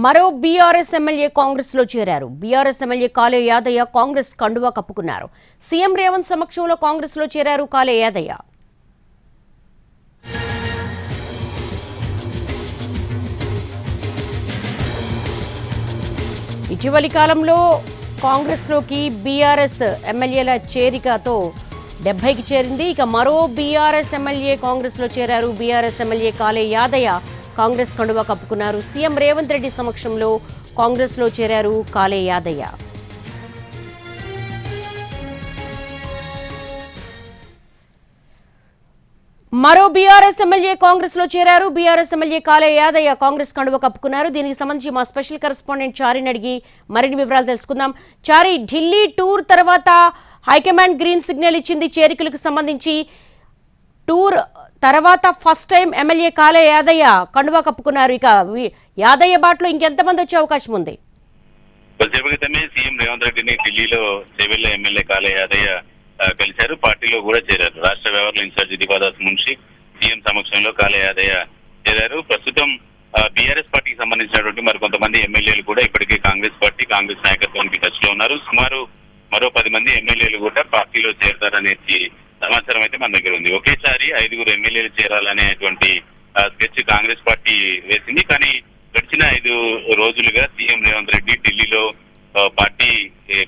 మరో BRS MLA Congress లో చేరారు. బీఆర్ఎస్ ఎమ్మెల్యే కాళే యాదయ్య కాంగ్రెస్ కండువా కప్పుకున్నారు. సీఎం రేవంత్ సమక్షంలో కాంగ్రెస్ లో చేరారు కాళే యాదయ్య. ఇటీవలి కాలంలో కాంగ్రెస్ లోకి బీఆర్ఎస్ ఎమ్మెల్యేల చేరికతో 70కి చేరింది. ఇక మరో బీఆర్ఎస్ ఎమ్మెల్యే కాంగ్రెస్ లో చేరారు. బీఆర్ఎస్ ఎమ్మెల్యే కాళే యాదయ్య కాంగ్రెస్ కండువా కప్పుకున్నారు. సీఎం రేవంత్ రెడ్డి సమక్షంలో కాంగ్రెస్ లో చేరారు కాళే యాదయ్య. మరో బీఆర్ఎస్ ఎమ్మెల్యే కాంగ్రెస్ లో చేరారు. బీఆర్ఎస్ ఎమ్మెల్యే కాళే యాదయ్య కాంగ్రెస్ కండువా కప్పుకున్నారు. దీనికి సంబంధించి మా స్పెషల్ కరెస్పాండెంట్ చారిని అడిగి మరిన్ని వివరాలు తెలుసుకుందాం. చారి, ఢిల్లీ టూర్ తర్వాత హైకమాండ్ గ్రీన్ సిగ్నల్ ఇచ్చింది చేరికలకు సంబంధించి. టూర్ తర్వాత ఫస్ట్ టైం ఎమ్మెల్యే కాళే యాదయ్య కండువా కప్పుకున్నారు. ఇక యాదయ్య బాటలో ఇంకెంతమంది వచ్చే అవకాశం ఉంది? కొద్దిసేపు క్రితమే సీఎం రేవంత్ రెడ్డిని ఢిల్లీలో చేవెళ్ల ఎమ్మెల్యే కాళే యాదయ్య కలిశారు. పార్టీలో కూడా చేరారు. రాష్ట్ర వ్యవహారాల ఇన్ఛార్జి దీపాదాస్ మున్షి సీఎం సమక్షంలో కాళే యాదయ్య చేరారు. ప్రస్తుతం బీఆర్ఎస్ పార్టీకి సంబంధించినటువంటి మరి కొంతమంది ఎమ్మెల్యేలు కూడా ఇప్పటికే కాంగ్రెస్ నాయకత్వానికి టచ్ లో ఉన్నారు. సుమారు మరో 10 మంది ఎమ్మెల్యేలు కూడా పార్టీలో చేరతారనేసి సమాచారం అయితే మన దగ్గర ఉంది. ఒకేసారి 5 ఎమ్మెల్యేలు చేరాలనేటువంటి స్కెచ్ కాంగ్రెస్ పార్టీ వేసింది. కానీ గడిచిన 5 రోజులుగా సీఎం రేవంత్ రెడ్డి ఢిల్లీలో పార్టీ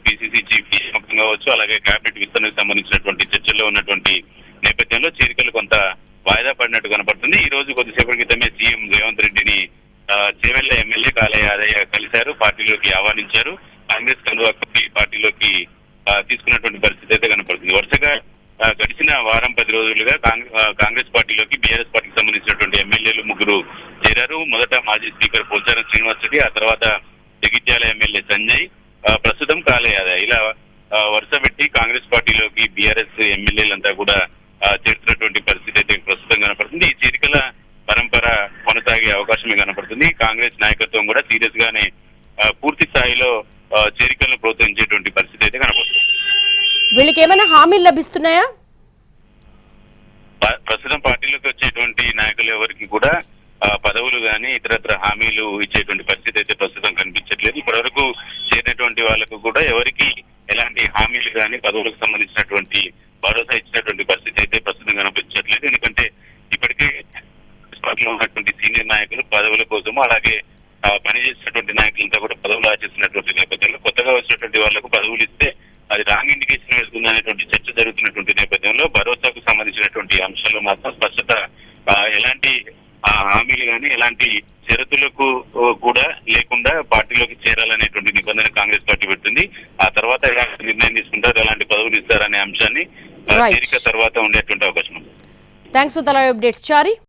పిసిసి చీఫ్ కావచ్చు, అలాగే కేబినెట్ విస్తరణకు సంబంధించినటువంటి చర్చల్లో ఉన్నటువంటి నేపథ్యంలో చేరికలు కొంత వాయిదా పడినట్టు కనపడుతుంది. ఈ రోజు కొద్దిసేపటి క్రితమే సీఎం రేవంత్ రెడ్డిని చేవెళ్ల ఎమ్మెల్యే కాళే యాదయ్య కలిశారు. పార్టీలోకి ఆహ్వానించారు. కాంగ్రెస్ కండువా కప్పి పార్టీలోకి తీసుకున్నటువంటి పరిస్థితి అయితే కనపడుతుంది. వరుసగా గడిచిన వారం 10 రోజులుగా కాంగ్రెస్ పార్టీలోకి బీఆర్ఎస్ పార్టీకి సంబంధించినటువంటి ఎమ్మెల్యేలు 3 చేరారు. మొదట మాజీ స్పీకర్ పోచారం శ్రీనివాస్ రెడ్డి, ఆ తర్వాత జగిత్యాల ఎమ్మెల్యే సంజయ్, ప్రస్తుతం కాళే యాదయ్య. ఇలా వరుస పెట్టి కాంగ్రెస్ పార్టీలోకి బీఆర్ఎస్ ఎమ్మెల్యేలంతా కూడా చేరుతున్నటువంటి పరిస్థితి అయితే ప్రస్తుతం కనపడుతుంది. ఈ చేరికల పరంపర కొనసాగే అవకాశమే కనపడుతుంది. కాంగ్రెస్ నాయకత్వం కూడా సీరియస్ గానే పూర్తి స్థాయిలో చేరికలను ప్రోత్సహించేటువంటి పరిస్థితి అయితే కనపడుతుంది. వీళ్ళకి ఏమైనా హామీలు లభిస్తున్నాయా? ప్రస్తుతం పార్టీలోకి వచ్చేటువంటి నాయకులు ఎవరికి కూడా పదవులు గాని ఇతరత్ర హామీలు ఇచ్చేటువంటి పరిస్థితి అయితే ప్రస్తుతం కనిపించట్లేదు. ఇప్పటివరకు చేరినటువంటి వాళ్ళకు కూడా ఎవరికి ఎలాంటి హామీలు గాని పదవులకు సంబంధించినటువంటి భరోసా ఇచ్చినటువంటి పరిస్థితి అయితే ప్రస్తుతం కనిపించట్లేదు. ఎందుకంటే ఇప్పటికే పార్టీలో ఉన్నటువంటి సీనియర్ నాయకులు పదవుల కోసము, అలాగే పనిచేసినటువంటి నాయకులంతా కూడా పదవులు ఆశిస్తున్నటువంటి నేపథ్యంలో కొత్తగా వచ్చినటువంటి వాళ్లకు పదవులు ఇస్తే అది రాంగ్ ఇండికేషన్ వెళ్తుంది అనేటువంటి చర్చ జరుగుతున్నటువంటి నేపథ్యంలో భరోసాకు సంబంధించినటువంటి అంశాల్లో మాత్రం స్పష్టత, ఎలాంటి హామీలు కానీ ఎలాంటి షరతులకు కూడా లేకుండా పార్టీలోకి చేరాలనేటువంటి నిబంధన కాంగ్రెస్ పార్టీ పెట్టింది. ఆ తర్వాత ఎలాంటి నిర్ణయం తీసుకుంటారు, ఎలాంటి పదవులు ఇస్తారనే అంశాన్ని చేరిక తర్వాత ఉండేటువంటి అవకాశం ఉంది. Thanks for the live updates Chari.